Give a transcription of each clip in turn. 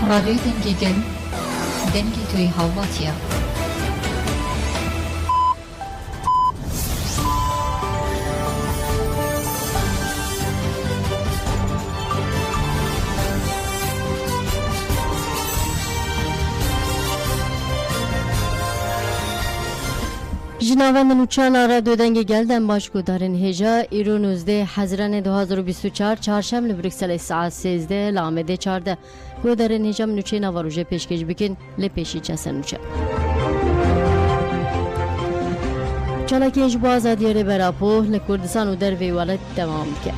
رادیو دنگی گل دنگی توی هاواتیا جنابان نوچان رادیو دنگ گلدن باش گذارن هجا ایرو 19 حزیران 2024 چهارشنبه بروکسل ساعت 13 لامده 14 گذارن هجا نوچه نواروجه پیشکش بکن لپیشی چسن نوچه چالاکی اجبو آزادی ری براپو لکردستان و در ویوالت دوام که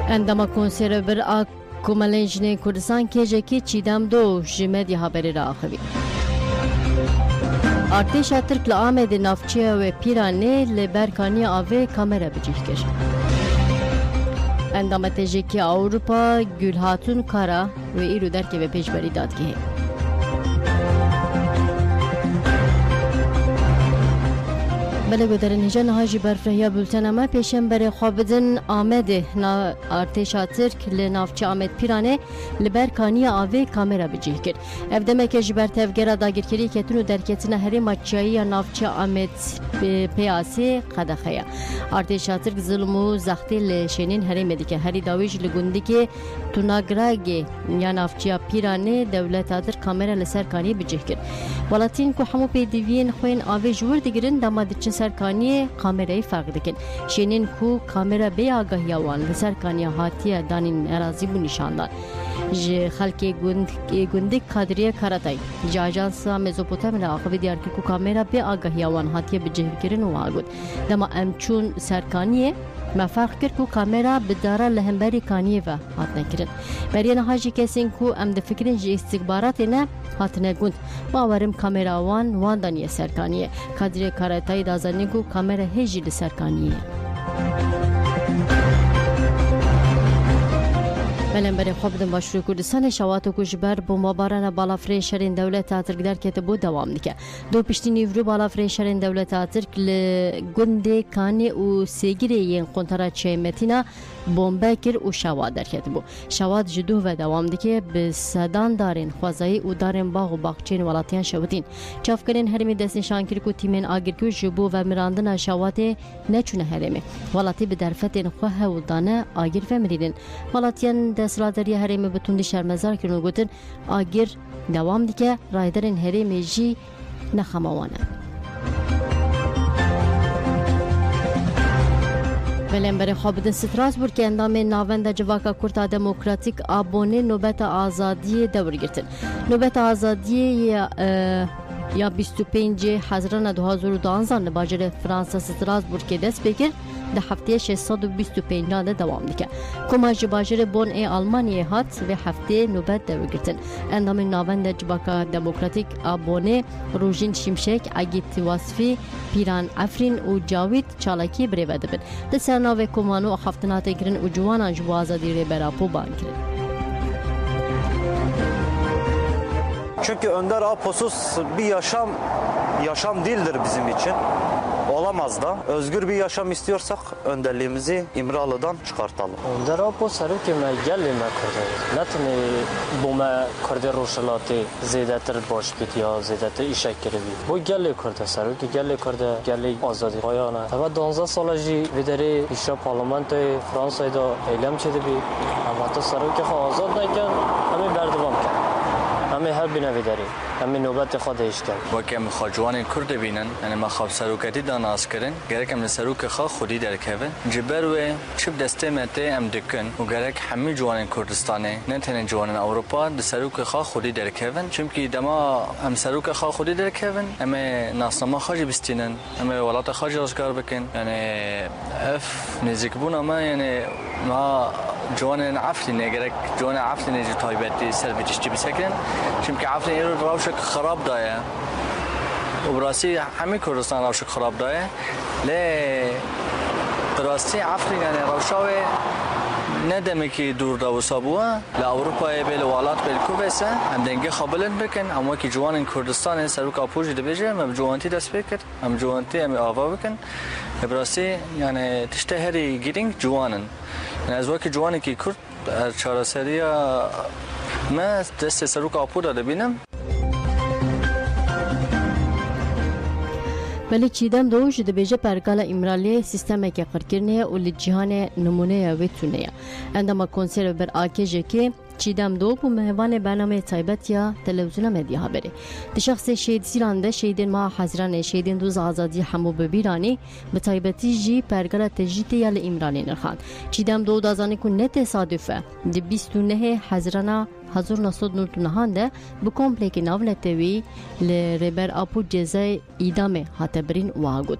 اندما کنسر بر کوملنجن کردستان که جکی چیدم دو جمدی هابری را آخوی ارتش ترک لآمد نافچه و پیرانه لبرکانی آوه کامرا بجیه کش اندامت جکی اوروپا گل هاتون کارا و ایرو در که به پیش بری داد که بله گذارن هجا نهاجی برفرهیا بلتن اما پیشن بر خوابدن آمده ارتش ترک لنافچه آمد پیرانه لبرکانی آوه کامرا بجیه کرد افدمه که جبر تفگره داگرکری کتون و درکتن هری مچایی یا نافچه آمد پیاسی قدخه ارتش ترک ظلم و زختی لشنین هری مدیکه هری داویج لگوندی که توناگراگی یا نافچه پیرانه دولت ترک کامرا لسرکانی بجیه کرد ولاتین که همو پیدوین خوین آوه جور دیگرن دامادچن سرکانی کامرای فرق دکن شنین کو کامرا به آگاهی وان لسرکانی هاتیه دانین اراضی بو نشاندان ج خلک گوندی کادریه کاراتای ج آژانس مزوپوتامیا آخوی دیار که کو کامرا به آگاهی وان هاتیه به جهر کرن و آگود دما امچون سرکانیه ما فرق کرد کو کامرا بداره لهمبری کانیه و هات نکرد بری نهاجی کسین کو ام د فکرین ج استخبارات نه هات نگوند باورم کامرا وان دانیه سرکانیه کادریه کاراتای دازنی کو کامرا هجی لسرکانیه بلن برای خوب دم باشور کردستان شواتو کجبر بمباران بالافرین شرین دولت ترک در کتبو دوام دیگه دو پشتی نیورو بالافرین شرین دولت ترک لگنده کانی و سیگیری ین قنطره چیمتینا بمبه کر و شوات در کتبو شوات جدو و دوام دیگه به صدان دارین خوازایی و دارین باغ و باغچین ولاتیان شوتین چافکرین هرمی دست نشان کر کو تیمین آگرکو جبو و مراندن شوات نچونه هرمی ولاتی به درفتین خواه و دانه آگر و مریدن ولاتیان دستلادری هرمی بتوندی شرمزار کرنو گوتن آگر دوام دیگه رایدرین هرمی جی نخماوانه بلن برای خوابدن ستراسبورگ که اندام ناوند جواکا کورتا دموکراتیک آبونه نوبت آزادی دور گرتن نوبت آزادی یا 25 حزیران 2012 لباجر فرانسا ستراسبورگ دست بگیر ده هفته 625 ده دوام دیگه کماج باجر بون ای آلمانی هات و هفته نوبت دور گرتن اندام ناوند جواکا دموکراتیک آبونه روژین شمشک اگیت واسفی پیران افرین و جاوید چالاکی بریوه دبن ده سرناوه کمانو اخفتنات کرن و جوانا جوا آزادی ری براپو بان کرن Çünkü Önder Aposuz bir yaşam değildir bizim için. Olamaz da. Özgür bir yaşam istiyorsak önderliğimizi İmralı'dan çıkartalım. Önder Apos serki me gelli me kurdu. Netni bu me kurdu roşalati zedetir baş bit ya zedetir işek kirdi. Bu gelli kurdu serki gelli kurdu gelli azadi payana. Tabi 12 salaji videri işe parlamentoy Fransa'da eylem çedi bir ama ta serki azad neken hemi berdevam ked. همه هر بینوی داری همه نوبت خود ایشکن وکم خواجوان کرد بینن یعنی ما خواب سروکتی داناس کردن گرکم لسروک خوا خودی در کهون جبر و چپ دسته مته ام دکن و گرک همه جوان کردستانه نه تنها جوان اروپا لسروک خوا خودی در کهون چونکی دما ام سروک خوا خودی در کهون همه ناسنامه خواجی بستینن همه ولات خواجی روزگار بکن یعنی اف نزدیک بونا ما یعنی ما جوان عفلینه گرک جوان عفلینه جو تایبتی سر بتشتی بسکن چونکه عفلینه رو روشک خراب دایه و براستی همه کردستان روشک خراب دایه لی براستی عفلینه یعنی روشاوه ندمه که دور دوسا بوه لأوروپای بیل والات بیل کوبسه هم دنگه خابلن بکن اما که جوان کردستان سروک آپوژی دبیجه هم جوانتی دست بکر هم جوانتی هم آوا بکن براستی یعنی تشته هری گیرینگ جوانن یعنی از وقتی جوانی که کرد چارەسەریە me destê serok apûra dibînim. Belê çîdem do ji dibêje pergala îmraliyê sîstemeke qirkirine û li cîhanê numuneya wê tune ye. Endama konserê ber akêjekê çîdem do bû mehevanê bernameyê taybet ya televizyona medya haberê. Di şexsê şehîd Sîlan de şehîdên Maha Hezranê şehîdên Doza Azadî hemû bi bîranî bi taybetî jî pergala tecrîtê ya li îmralê nirxand. Çîdem do dazanî ku ne tesadüf e di 29 Hezrana 1999 de bi komplekê navnetê wî li rêber apû cezayê îdamê hate birîn û got.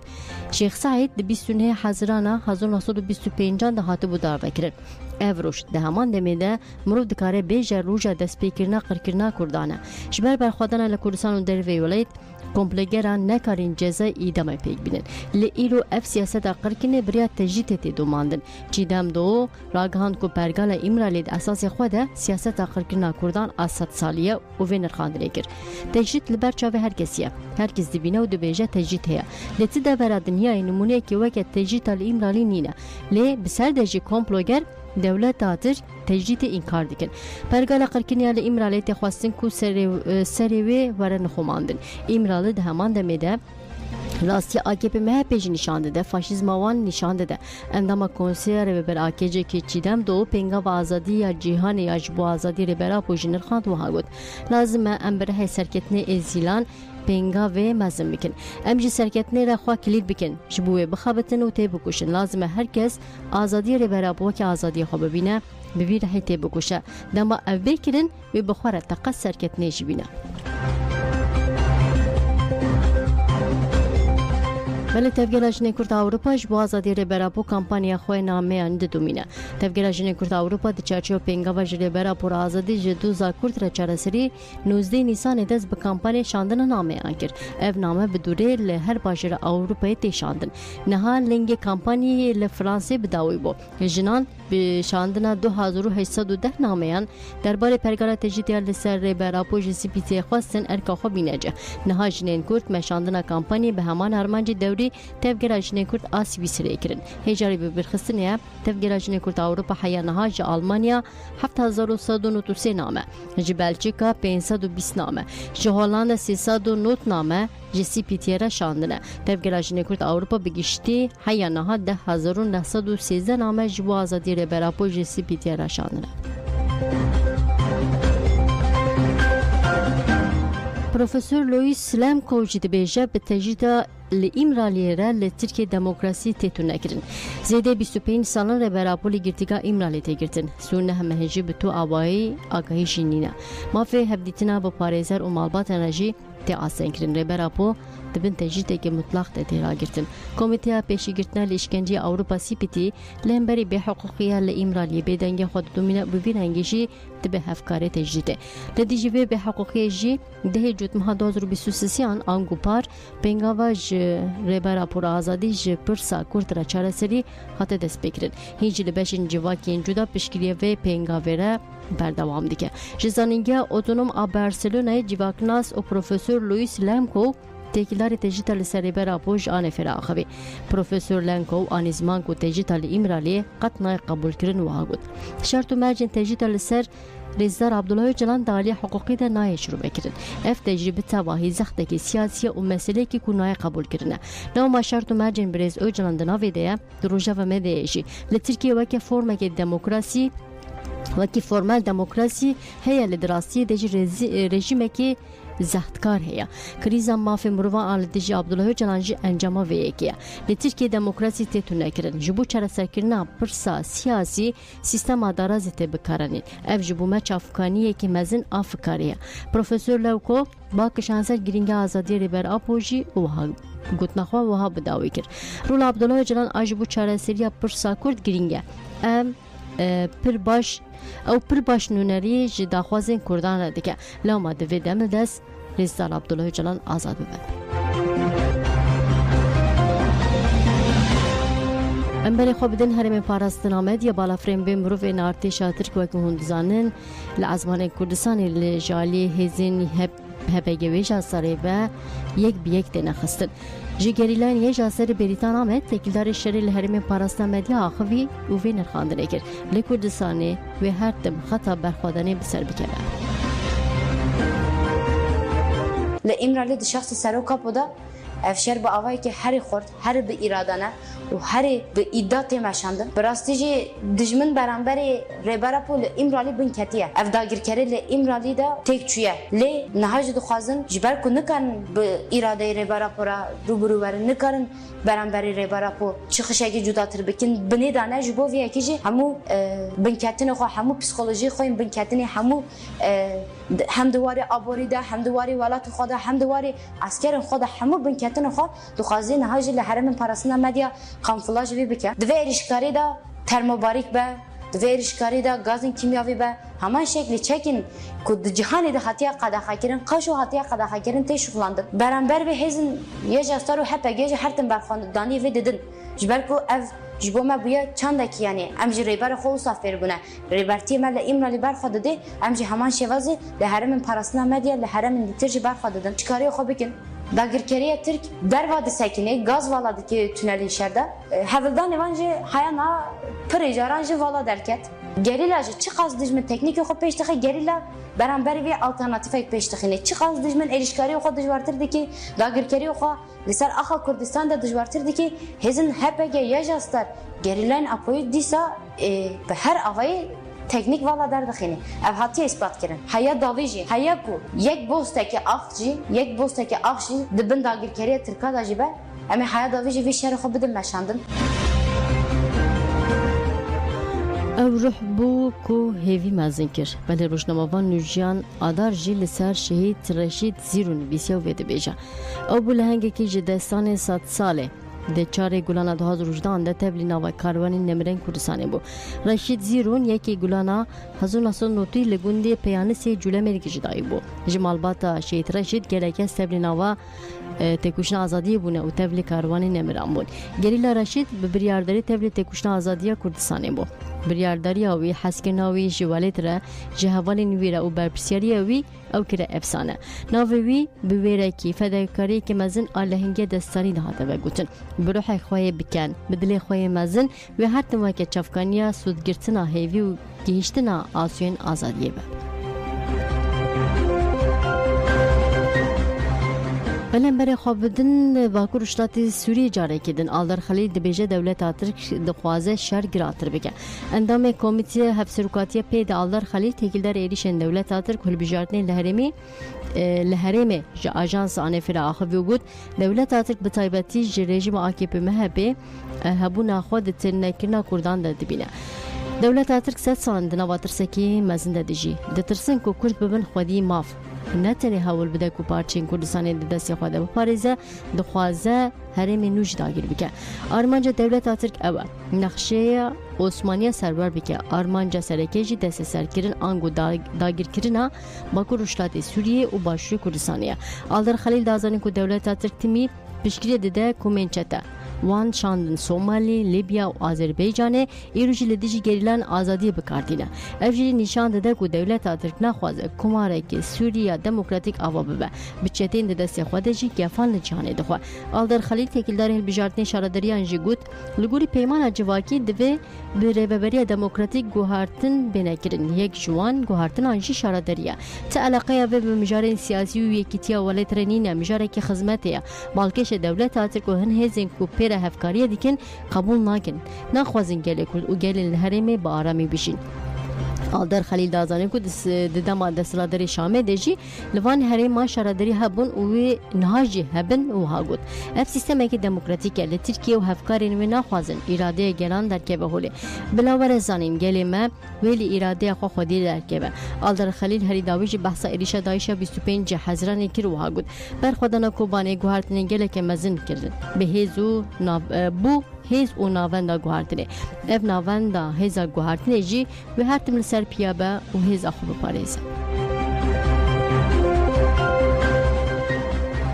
Şêx Saîd di 29 Hezrana 1925 de hatibû darvekirin. Ev roj di heman demê de mirov dikare bêje roja destpêkirina qirkirina Kurdan e. Ji ber berxwedana li Kurdistan û dervê welayet komplegeran nekarîn cezayê îdamê pêk bînin. Li îro ev siyaseta qirkinê biriya tecrîtê tê domandin. Çîdem do ragihand ku pergala îmralê di esasê xwe de siyaseta qirkirina Kurdan a 100 salî ye û vê nirxandinê kir. Tecrît li ber çavê herkesî ye. Herkes dibîne û dibêje tecrît heye. Li ti devera dinyayê numûneyekî weke tecrîta li îmralî nîne. Lê bi ser de jî komploger devlet datir tecrîtê înkar dikin. Pergala qirkiniya li îmralê tê xwestin ku serê wê were nixomandin. İmralı di heman demê de Rastî AKP MHP jî nîşan dide, faşîzma wan nîşan dide. Endama konserê ve ber akêjekê çîdem do pengava azadî ya cîhanê ya ji bo azadî rêbera xwe jî nirxand wiha got. Lazim e em bi rihê serketinê ê zîlan penga ve mezin bikin. Em jî serketinê re xwe kilîd bikin. Ji bo wê bixebitin û tê bikuşin. Lazim e herkes azadiyê rêbera wekî azadiyê xwe bibîne, bi vî rihê tê bikuşe. Dema ev bêkirin wê bi xwe re teqet serketinê jî bîne. Belê Tevgera Jinê Kurd Ewropa ji bo azadî rêberabû kampanya xwe nameyan didomîne. Tevgera Jinê Kurd Ewropa di çerçeva pengava ji rêberabûra azadî ji doza Kurd re çareserî 19 Nîsanê dest bi kampanyayê şandina nameyan kir. Ev name bi dûrê li her bajêra Ewropayê tê şandin. Niha lengê kampanyayê li Fransê bi dawî bû. Jinan bi şandina 2810 nameyan derbarê pergala tecrîtiya li ser rêberabû ji CPT'ye xwestin erka xwe bînece. Niha jinên Kurd me şandina kampanyayê bi heman armancê dewrî Tevgera Jinê Kurd a Swîsreyê kirin. Hêjarî bi birxistinê Tevgera Jinê Kurd Ewropa heya niha ji Almanya 7193 name, ji Belçîka 520 name, ji Hollanda 309 name ji CPT'ye re şandine. Tevgera Jinê Kurd Ewropa bi giştî heya niha 10913 name ji bo azadî rêberabû ji CPT'ye re şandine. Profesör Louis Lemkov jî dibêje bi tecrîta li îmraliyê re li Tirkiye demokrasî têtûn nekirin. Zêdê 25 salan rêberabû li girtîga îmralê tê girtin. Sûne heme jî bi tu awayî agahî jî nîne. Mafê hevdîtina bi parêzer û malbatên re jî tê asênkirin. Rêberabû dibin tecrîtekê mutlaq tê tê ragirtin. Komîteya pêşîgirtina li îşkenceya Ewropa CPT li hemberî bêheqûqiya li îmraliyê bêdengê xwe didomîne bi vî rengî jî dibe hevkarê tecrîtê. Li dijî vê bêheqûqiyê jî dihê cotmeha 2023 angupar pengava ji rêberabûra azadî ji pirsa Kurd re çareserî hate destpêkirin. Hîn jî li beşên civakiyên cuda piştgiriya vê pengavê re berdewam dike. Ji zanîngeya otonom a Barcelonayê civaknas û Profesör Louis Lemkov têkîlarê tecrîta li ser rêberabû ji anê fêra axivî. Profesör Lemkov anî ziman ku tecrîta li îmraliyê qet nayê qebûlkirin wiha got. Şert û mercên tecrîta li ser Rêzdar Abdullah Öcalan daliyê hiqûqî de nayê şîrû vekirin. Ev tecrîbe tevahî zextekî siyasî û meselekî ku nayê qebûlkirine. Lewma şert û mercên bi Rêz Öcalan di navê de ye di rojava medyayê jî li Tirkiye weke formekê demokrasî wekî formel demokrasî heye li dirastiyê de jî rejimekî zehtkar heye. Krîza mafê mirovan an li dijî Abdullah Öcalan jî encama vê yekê ye. Li Tirkiye demokrasî têtûn nekirin. Ji bo çareserkirina pirsa siyasî sîstema darazê tê bikaranîn. Ev ji bo me çavkaniyekî mezin a fikarî ye. Profesör Lewkov bakişanser giringa azadiyê rêberabû jî wiha gotnaxwe wiha bi dawî kir. Rola Abdullah Öcalan a ji bo çareseriya pirsa Kurd giring e. Em pir baş nûnerî ji daxwazên Kurdan re dike. Lewma di vê demê dest Rêzdar Abdullah Öcalan azad bibe. Em berê xwe bidin herêmên parastina medya balafirên bê mirovên artêşa Tirk wekî hûn dizanin li ezmanên Kurdistanê li jalê hêzên HPG wêja serê ve yek bi yek têne xistin. Ji gerilan yeja ser Beritan Amet tekildarê şerê li herêmên parastina medya axivî û vê nirxandinê kir. Lê Kurdistanê wê her tim xeta berxwedanê bi ser bikeve. Li İmralı dişaxtı seroka poda evşer bi avayı ki her xort, her bi iradana û her bi iddia tê meşandin. Bi rastî jî dijmin beramberê rêbera pol li İmralı bin ketiye. Ev dagirkerê li İmralı da têk çûye. Lê niha jî dixwazin ji ber ku nikarin bi iradeyê rêbera pora rûbirû werin, nikarin beramberê rêbera po çixişekî cudatir bikin. Binê dane ji bo vê yekê jî hemû binketinê xwe, hemû psikolojî xwe yên binketinê hemû hem di warê aborî de, hem di warê welatê xwe de, hem di warê askerên xwe de hemû binketinê xwe dixwazî niha jî li herêmên parastina medya kamuflaj vê bike. Divê êrişkarê de termobarîk be, divê êrişkarê de gazên kîmyavî be, heman şeklî çekin ku di cihanê de hatiye qedexekirin, qeş û hatiye qedexekirin tê şûxlandin. Beramber vê hêzin Yeja Star û HPG jî her tim berxwedanî vê didin. Ji ber ku ev ji bo me bûye çandekî yanî em jî rêbera xwe wisa fêr bûne. Rêbertiyê me li İmralı berxwe didê, em jî heman şêwazê li herêmên parastina medya li herêmên dîtir jî berxwe didin. Çıkarîya xwe bikin. Dagirkeriya Türk derva disekinê gaz vala dike tünelên şerda. Hevildanê wan jî heya na pirê caran jî vala derket. Gerîla jî çi qas dijmin teknîkê xwe pêş dixe, gerîla beramberî vê alternatîfek pêş dixîne. Çi qas dijmin êrişkariyê xwe dijwartir dike, dagirkeriya xwe li ser axa Kurdistan de dijwartir dike. Hêzin HPG Yeja Star gerîlayên apoyî dîsa bi her avayê teknik vala derdixîne. Ev hatiye ispat kirin. Heya davî jî, heya ku yek bostekî ax jî dibin dagirkeriya Tirka da jî be, em ê heya davî jî vê şerê xwe bidin meşandin. Ew ruh bû ku hêvî mezin kir. Belê rojnamavan Nûjiyan Adar jî li ser şehîd Reşîd Zîrûn nivîsiya wê dibêje. Ew bû li hengekî ji destanê sed salê. Di çarê gulana 2018 de tevlî nava karwanên Nemirên Kurdistanê bû. Reşîd Zîrûn yekê gulana 1990 li gundê Peyanîsê Culemêrî jî dayî bû. Ji malbata Şehîd Reşîd gelek kes tevlî nava têkuşina azadiyê bûne û tevlî karwanên Nemiran bûn. Gerîla Reşîd bi biryarderî tevlî têkuşina azadiya Kurdistanê bû. Biryardariya wî heskirina wî ji welêt re ji hevalên wî re û berpirsiyariya wî ew kire efsane. Navê wî bi wêrekî fedakariyekî mezin a lehengê destarî de hate vegotin. Bi ruhê xwe yê bikin, bi dilê xwe yê mezin wê her tim weke çavkaniya sûdgirtina hêvî û gihîştina asûyên azadiyê be. Belemberê xwe bidin Bakur Ştatê Sûriyê carekê din. Aldar Xelîl dibêje dewleta Tirk dixwaze şer giratir bike. Endamê Komîteya Hevserokatiya pê de Aldar Xelîl têkildarê êrişên dewleta Tirk hilbijartinê li herêmê ji Ajansa Anêfêra axivî got dewleta Tirk bi taybetî ji rejîma AKP MHP hebûna xwe di têrnekirina Kurdan de dibîne. Dewleta Tirk sed salan di nava tirsekî mezin de dijî. Ditirsin ku Kurd bibin xwedî mav. Ne tenê hewil bide ku parçeyên Kurdistanê di destê xwe de biparêze, dixwaze herêmê nû jî dagir bike. Armanca dewleta Tirk ew e. Nexşeya Osmaniya serwer bike. Armanca serekê jî desteserkirin ango dagirkirina Bakur Ştatê Sûriyê û Başûrê Kurdistanê ye. Aldar Xelîl dazanî ku dewleta Tirk timî piştgirê dide komên çete. Wan şandin Somali, Libya û Azerbaycanê îro jî li dijî gerilan azadiyê bikardîne. Ev jî nîşan dide ku dewleta Tirk naxwaze komarekê Sûriya demokratîk ava bibe. Bi çetên di destê xwe de jî gefan li cihanê dixwe. Aldar Xelîl têkildarê hilbijartinê şaraderiyan jî got li gorî peymana civakî divê bi rêveberiya demokratîk guhartin bênekirin. Yek ji wan guhartinan jî şaraderî ye. Ti eleqeya vê bi mijarên siyasî û yekîtiya welêt re nîne, mijarekî xizmetê ye. Balkêşa dewleta Tirk û hin hêzên ku pêra hevkariye dikin kabul nakin. Naxwazin gelê Kurd û gelên li herêmê bi aramî bijîn. Aldar Xelîl dazanî ku di dema desthiladerê Şamê de jî li van herêma şaraderî hebûn û wê niha jî hebin û hagot. Ev sîstemekî demokratîk e li Tirkiye û hevkarên wê naxwazin îradeya gelan derkeve holê. Bila were zanîn gelê me wê li îradeya xwe xwedî derkeve. Aldar Xelîl herî dawî jî behsa êrişa Daişa 25 Hezranê kir û hagot. Berxwedana Kobanê guhartinên gelekê mezin kirin. Bi hêz û bû hêz û navenda guhartinê. Ev navenda hêza guhartinê jî wê her tim li ser piya be û hêza xwe biparêze.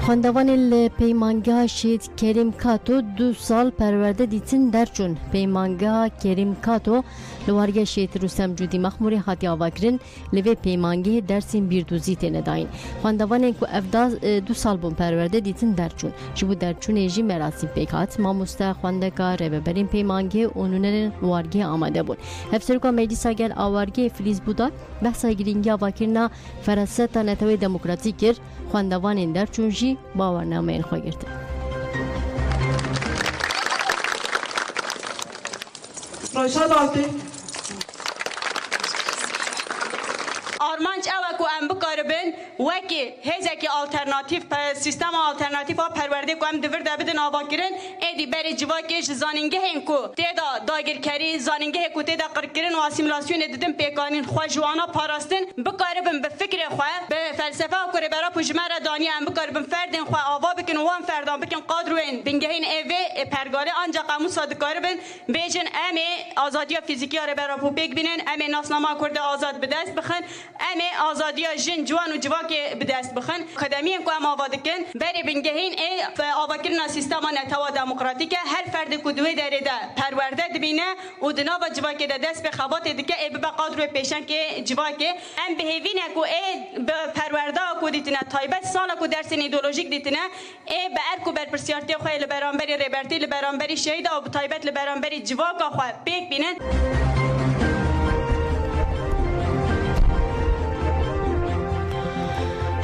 خواندوان پیمانگاه شید کریم کاتو 2 سال پرورده دیتن درچون پیمانگاه کریم کاتو لوارگه شید رستم جودی مخموری هاتی آواکرین لوی پیمانگه درسین بیردوزی تینه داین خواندوان که افداز 2 سال بون پرورده دیتن درچون جبو درچون ایجی مراسم پیکات ماموستا خواندگاه رببرین پیمانگه اونونن وارگه آمده بون هفسرکا مجلسا گل آوارگه فلیز بودا بحثا گرینگی آواکرنا فرستا نتوی دموکراتی کر خواندوان درچون جی باورنامه این خواه گرده روشاد آتی آرمانچ اوه که ام بکاربین وکی هزکی آلترناتیف سیستم آلترناتیف ها پرورده که ام دور بدن آوا کرن ایدی بری جواکش زانینگه هن که تیدا داگرکری زانینگه که تیدا قرکرن و اسیملاسیون دیدن پیکانین خواه جوانا پاراستن بکاربین به فکر خواه به فلسفه و کره برا پوشمره دانی ام بکاربین فردین خواه آوا بکن وان فردان بکن قادروین بنگهین ایوه پرگاله آنجا قاموس صادقاربین بیجن امی آزادی فیزیکی ها برا پو بیگ بینن امی ناسنامه کرده آزاد بدست بخن امی آزادی جن جوان و جواک بدست بخن خدمین که ام آواده کن بری بنگهین ای آواکرنا سیستم نتوا دموکراتیکه هر فرد کدوی داره ده پرورده دبینه و دنا و جواک ده دست به خبات دیگه ای به قادر پیشن که جواک ام بهوینه کو ای به پرورده کو دیتنه تایبت سالا کو درس ایدئولوژیک دیتنه ای به ارکو بر پرسیارتی خو لبرانبری ریبرتی لبرانبری شهید او تایبت لبرانبری جواک خو پیک بینن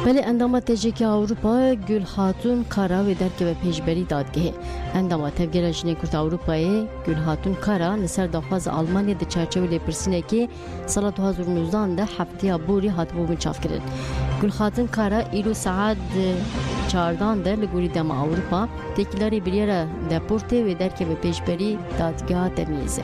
ولی اندامات تجیک اروپا گل خاتون کارا و درک به پیشبری دادگه اندامات تفگیر جنی کرد اروپای گل خاتون کارا نصر دخواز آلمانی ده چرچه ولی پرسینه که سال 2019 ده هفته بوری هاتبو منچاف کرد گل خاتون کارا ایرو ساعت 14 ده لگوری دم اروپا تکیلاری بریاره دپورته و درک به پیشبری دادگاه تمیزه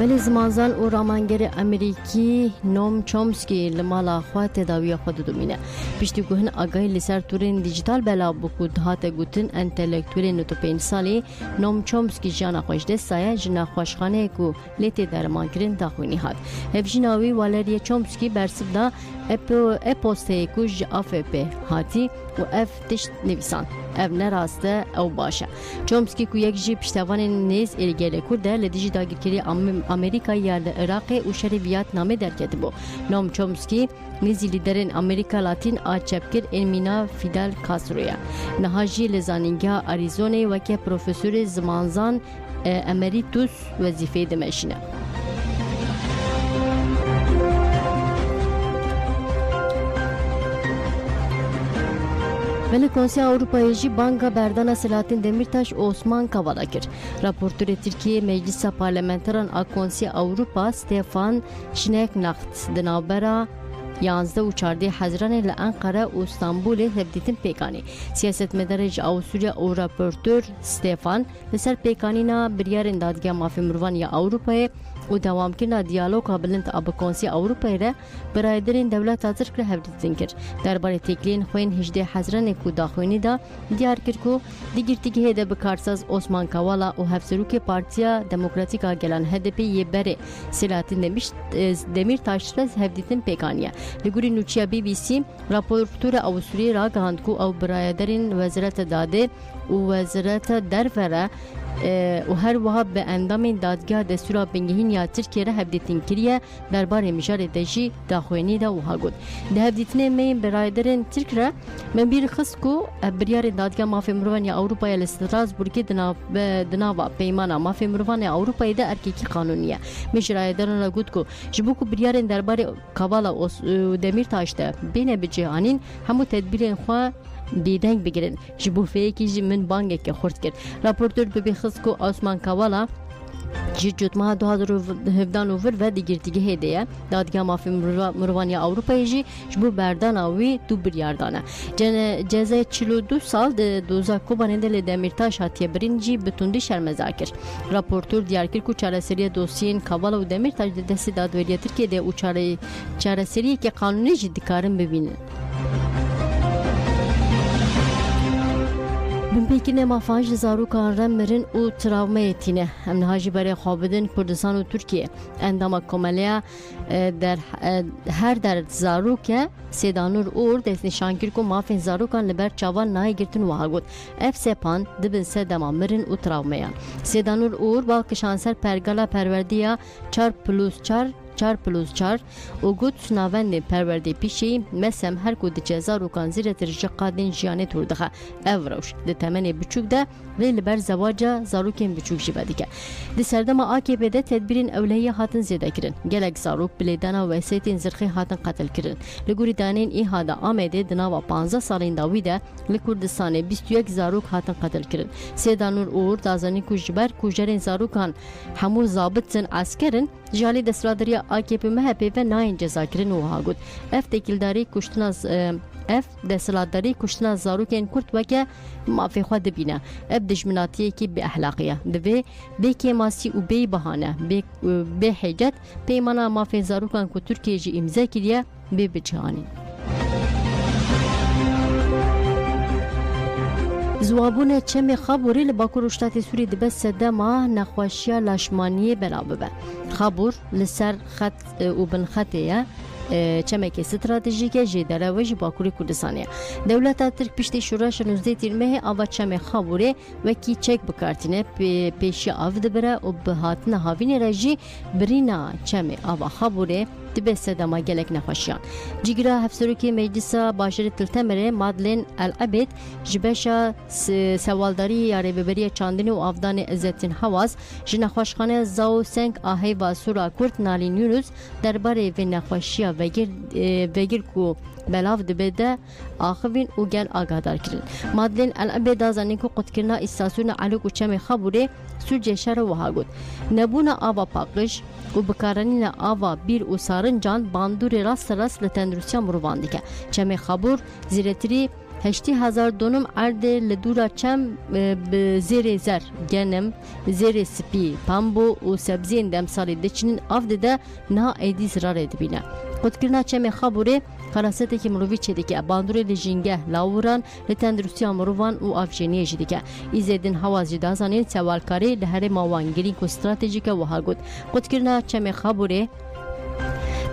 ولی زمانزان او رامانگر امریکی نوم چومسکی لمالا خواه تداوی خود دومینه پشتی گوهن آگاهی لسر تورین دیجیتال بلا بکود هات گوتن انتلیکتوری 95 سالی نوم چومسکی جانا خوش دستایه جنا خوشخانه کو لیتی درمان کرن داخوینی هات هفجیناوی والری چومسکی برسب دا اپوسته کو جاف پی هاتی و اف تشت نویسان اف نراسته او باشه چومسکی کو یک جی پشتوان نیز ایلگیل کرده لدیجی داگیرکری امریکا یا عراق و شریعت نامه درکت بو نام چومسکی نیزی لیدرین امریکا لاتین آچپکر انمینا فیدل کاسترویا نهاجی لزانینگا آریزونه و که پروفسور زمانزان امریتوس وظیفه دمشینه ولی کنسیل اروپایی جی بانکا بردان سلاطین دمیرتاش عثمان کاوالا کرد. راپورتور ترکیه مجلس پارلمانتران کنسیل اروپا ستefan شنکناخت دنابرا 11 و 14 حزیران لانقره و استانبول هفدیتن پیکانی سیاست مدارج اوسوریا او راپورتور ستefan لسر پیکانینا بریار دادگاه مافی مروان یا اروپای و دوام کردن دیالوگ قابلنت آب کنسیل اروپایی را برایدرین دولت حاضر کرد هفدیتن کرد درباره تکلین خوین 18 حزیران کو داخوینی دا دیار کرد کو دیگرتیگی هده بکارساز عثمان کاوالا و هفسروک پارتیا دموکراتیکا گلان هدپی یه بره سلاطین دمیر تاشترز هفدیتن پیکانیه لگوری نوچیا بی بی سی راپورتور اوسوری را گهاند کو او برایدرین وزارت داده و وزارت درفره و هر وها به اندام دادگاه دستور بنگهین یا ترکیه را هفدیتین کریه درباره مشار دجی داخوینی دا وها گود ده هفدیتنه می برایدرین ترک را من بیر خست کو بریار دادگاه مافی مروان یا اروپای لستراسبورگی دناوا پیمانا مافی مروان یا اروپای دا ارکیکی قانونیه مشرایدران را گود کو جبو کو بریار درباره کابالا و دمیر تاشته بین بجهانین همو تدبیر خواه بیدنگ بگیرن جبو فیکی من بانگه که خورد کرد راپورتور به خص کو عثمان کاوالا جی جوتما 2017 نوفر و دیگرتیگه هدیه دادگاه مافی مروانی اروپایی جی جبو بردان آوی دو بریاردانه جزای 42 سال دوزا کوباننده لدمیرتاش هاتیه برینجی بتوندی شرمزار کرد راپورتور دیار کرد که چارەسەری دوسیین کاوالا و دمیرتاش دستی دادوریه ترکیه ده و چارەسەری که قانونی جدی کارن ببینن بمپیکن مافاج زاروکان رمرن و تراومایتینه هم نهاجی برای خوابدن کردستان و ترکیه اندام کمالیا در هر در زاروکه سیدانور اور دست نشانگیر کو مافین زاروکان لبر چاوان نای گرتن و هاگود اف سپان دبن سه دمامرن و تراومایا سیدانور اور بالک شانسر پرگالا پروردیا 4+4 و گوت سناوند پرورده پیشی مسم هر کود جزا روکان زیر ترجه قادن جیانه توردخه اوروش ده تمنی بچوک ده ولی بر زواجه زاروکین بچوک جیبه دیگه ده سردم AKP ده تدبیرین اولهی هاتن زیده کرن گلک زاروک بلیدانا و سیتین زرخی هاتن قتل کرن لگوری دانین ای هادا آمده دناوا 15 سالین داوی ده لکردستان 21 زاروک هاتن قتل کرن سیدانور اور دازانی کجبر کجرین زاروکان همو زابطن عسکرن جالی دسترادری AKP MHP و ناین جزا کرن و هاگود اف تکیلداری کشتن از اف دسترادری کشتن از زاروکین کرد وکه مافی خود دبینه اف دجمناتیه کی به اخلاقیه دوی به کماسی و به بهانه به حجت پیمانا مافی زاروکان کو ترکیه جی امضا کردیه به بچهانی زوابون چم خابوری لباکور اشتات سوری دبست سدما نخواشیا لاشمانی بلابه خابور لسر خط و بن خطیه چمک استراتژیک جداره و باکوری کردستانیه دولت ترک پیشتی شورش 19 تیرمه آوا چم خابوری و کی چک بکارتینه پیش آف دبره و بهاتن هاوین رجی برینا چم آوا خابوری دبست دما گلک نخوشیان جیگرا هفسروکی مجلس باشر تلتمره مادلین العبید جبشا سوالداری یاری ببری چاندنی و آفدان عزتین حواز جنخوشخانه زاو سنگ آهی و سورا کرد نالین یونوس درباره و نخوشیا وگیر کو بلاف دبده آخوین و گل آگادار کرن مادلین العبید دازانی کو قد کرنا استاسون علوک و چم خبوره سوجه شر و هاگود نبونا آوا پاقش و بکارانین آوا بیر و سارنجان باندور راست لتندروسیا مروان دیگه چم خبور زیرتری 80,000 دونم عرده لدورا چم زیر زر گنم زیر سپی پامبو و سبزین دم سالی دچنین آفده نه ایدی زرار دبینه قدکرنا چم خبوره خلاصته که مروی چه دیگه باندور لجینگه لاوران لتندروسیا مروان و افجینیه جدیگه ایزدین حواز جدازانین سوالکاری لهر ماوانگیری کو استراتژیک و هاگود قدکرنا چم خبوره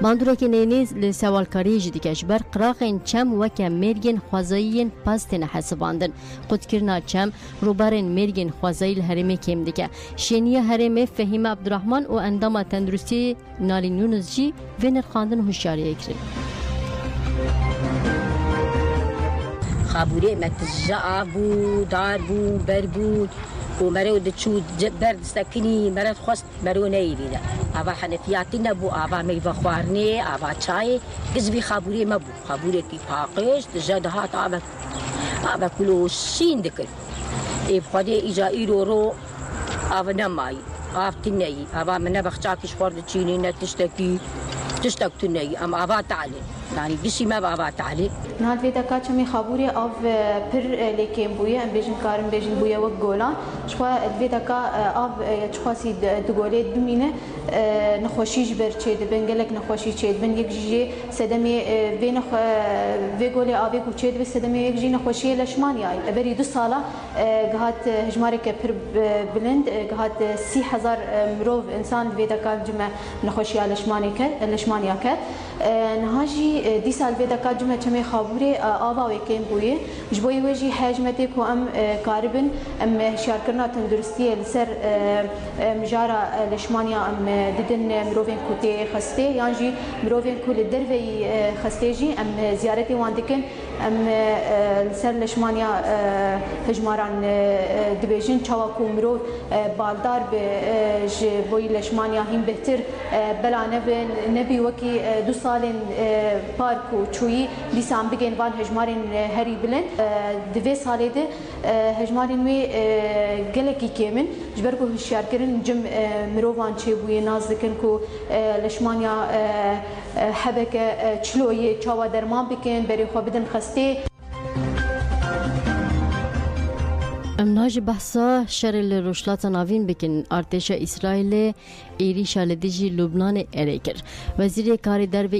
باندورا که نینیز لسوالکاری جدیگه بر قراقین چم و که مرگین خوازایین پاستین حساباندن قدکرنا چم روبارین مرگین خوازایی لهرمی کم دیگه شینیه هرمی فهیم عبدالرحمن و اندام تندرستی نالین یونس جی و نرخاندن هوشیاریه کرد خابوری متجع بو دار بو بر بود و مرو دچود برد سکنی مرد خواست مرو نیریده آوا حنفیاتی نبو آوا میوه خوارنی آوا چای گزبی خابوری مبو خابوری کی پاقش جدهات آوا کلوشین دکر ای خودی ایجایی رو آوا نمایی آفتی نی آوا من بخچاکش خورد چینی نتشتکی تشتكتو ني ام آوا تعالي يعني بشي ما آوا تعالي نهاد في دكا چمي خابوري اف پر ليكيم بويا ام بيجن كارم بيجن بويا وك گولان شخوا في دكا اف چخواسي دگولي دومينه نخوشيج بر چيد بنگلك نخوشي چيد بن يك جي سدمي بين في گولي اوي کو چيد سدمي يك جي نخوشي لشماني اي بري 2 سالا گهات هجماري کے پر بلند گهات 30,000 مروف انسان في دكا جمع نخوشي لشماني لشمانيا كه نهاجي دي سال في دكا جمع چمي خابوري آوا وكين بويه جبوي وجي حجمتي كو ام كاربن ام شاركرنا تندرستي لسر مجارا لشمانيا ام ددن مروفين كوتي خستي يانجي مروفين كو لدرفي خستيجي ام زيارتي واندكن ام لسر لشمانيا هجماران دبيجن چاواكو مرو بالدار بوي لشمانيا هم بهتر بلا نبي وكي 2 سالين باركو چوي لسان بگن وان هجمارين هري بلند دوی ساله ده هجمارين وي گلکی کمن جبرکو هشیار کرن جم مروان چه بوی ناز دکن کو لشمانیا حبک چلوی چاوا درمان بکن بری خو بدن خسته نهاج بحثا شر الرشلات ناوین بکن ارتش اسرائیل ایریش لدیجی لبنان اریکر وزیر کاری در و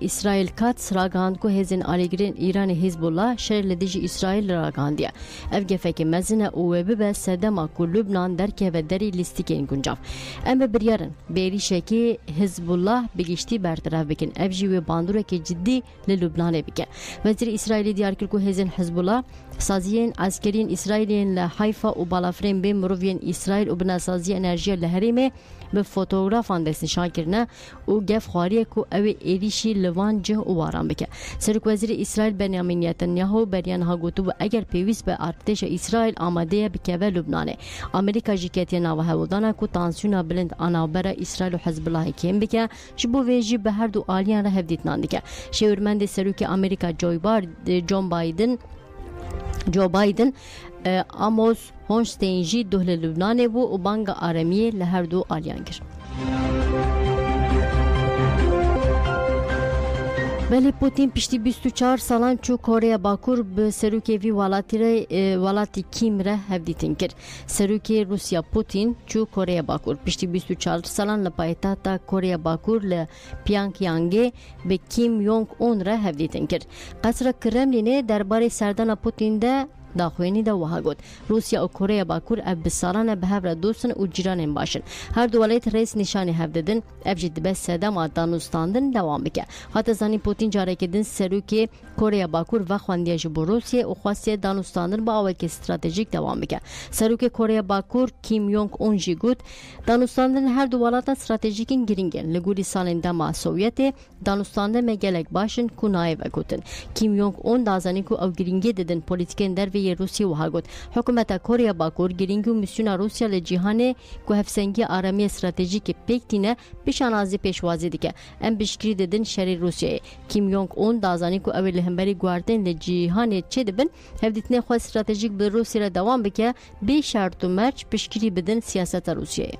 اسرائیل کات راگاند کو هزن آلیگرین ایران حزب الله شر لدیجی اسرائیل راگاندیا اف گفک مزنه او به سدما کو لبنان در که و دری لیستیکین گنجاف ام بریارن بیریشه کی حزب الله بگشتی برطرف بکن اف جی باندوره که جدی لبنان بکن وزیر اسرائیل دیار کرد کو هزن حزب الله سازیین عسکرین اسرائیلین لحیفا و بالافرین به مروین اسرائیل و بناسازی انرژی لهریمه به فوتوگرافان دست نشان کرنه و گف خواریه که او ایریشی لوان جه و واران بکه سرک وزیر اسرائیل بنیامین نتانیاهو بریان ها گوتو و اگر پیویست به ارتش اسرائیل آماده بکه و لبنانه امریکا جیکتی ناوه هودانه که تانسیونا بلند آنابر اسرائیل و حزب الله کم بکه جبو ویجی به هر دو آلیان را هفدیت ناندکه شورمند سرک امریکا جو بایدن آموز هونشتینجی دهل لبنان و بانگ آرامیه لهر دو آلیان کرد. بله پوتین پشتی 24 سالان چو کره باکور به سروکی وی والاتی کیم ره هفدیتین کرد. سروکی روسیا پوتین چو کره باکور پشتی 24 سالان لپایتاتا کره باکور لپیانگیانگه به کیم یونگ اون ره هفدیتین کرد. قصر کرملینه درباره سردان پوتین ده داخوینی ده وها گفت روسیا و کره باکور اف بسالانه به هفره دوستن و جیرانین باشن هر دو ولایت رئیس نشانی هفددن اف جد به سدما دانوستاندن دوام بکه حتی زنی پوتین جاره کدن سروکی کره باکور و خواندیش بو روسیا و خواسته دانوستاندن با اوک استراتژیک دوام بکه سروکی کره باکور کیم یونگ اون جی گفت دانوستاندن هر دو ولایت استراتژیکین گرینگن لگوری سالن دما سوویت دانوستاندن مگلک باشن کونای و گوتن کیم یونگ اون دازانی کو او گرینگی ددن پولیتیکن در روسیا وها گفت حکومت کره باکور گرینگو میسیون روسیا لجهان کو هفسنگی آرامی استراتژیک پکتینه پیشانازی پیشوازی دیگه ام بشکری ددن شری روسیه کیم یونگ اون دازانی کو اول همبری گواردن لجهان چه دبن هفدیتنه خو استراتژیک به روسیا دوام بکه به شرط و مرج بشکری بدن سیاست روسیه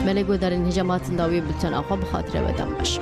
ملگو در این هجمات داوی بتن آخوا بخاطر ودم باشه